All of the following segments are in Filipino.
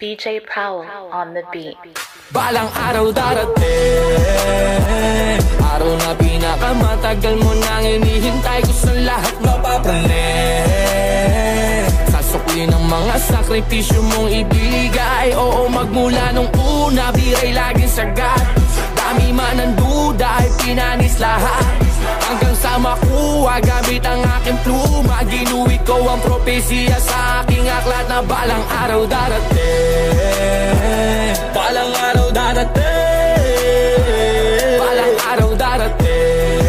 DJ Prowl on the beat. Balang araw darating, araw na pinakamatagal mo nang hinihintay, ko sa lahat mapapraning. Sasukli ng mga sakripisyo mong ibigay. Oo, magmula nung una, biray laging sagat. Dami man ang duda, ay pinanis lahat. Hanggang sa makuha, gamit ang aking pluma. Ginuhit ko ang propesya sa aking aklat na balang araw darating. Balang araw darating. Balang araw darating.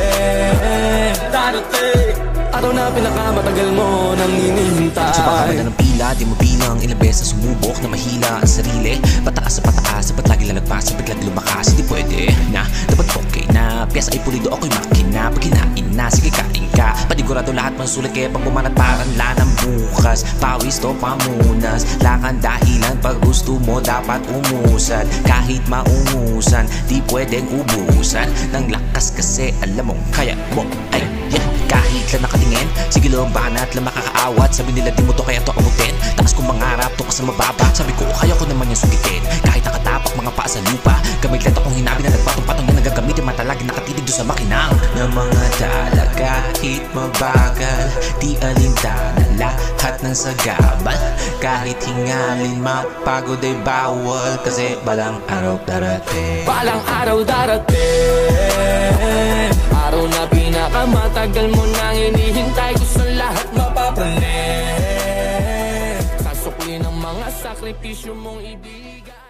Darating. Araw na pinakamatagal mo nang hinihintay. Sa pakamada ng pila, di mo bilang ilang beses sumubok na mahila ang sarili. Pataas sa pataas, ba't lagi lalagpas, biglang lumakas? Hindi pwede na, dapat okay na. Piyasa ay pulido, ako'y makina. Pag hinain na, sige kain ka. Panigurado lahat man sulit, kaya pag bumanat parang lanang bukas. Pawis to pamunas, lakan dahilan. Pag gusto mo, dapat umusad. Kahit maungusan, di pwedeng ubusan ng lakas kasi alam mo, kaya mo, ay, yeah. Kahit lang nakatingin, sige lumbahan at lang makakaawat. Sabi nila di mo to kaya to abutin. Taas kong mangarap to kasi mababa. Sabi ko kaya ko naman yung sugitin. Kahit nakatapak mga paa sa lupa, gamit lang akong hinabi na nagpatong-patong yan. Nagagamitin matalagin nakatitig doon sa makinang ng mga dala. Kahit mabagal, di alintana lahat ng sagabal. Kahit hingalin mapagod ay bawal, kasi balang araw darating. Balang araw darating, araw na pinakamatagal mo nang hinihintay, ko sa lahat mapapraning. Sasukli ng mga sakripisyo mong ibigay.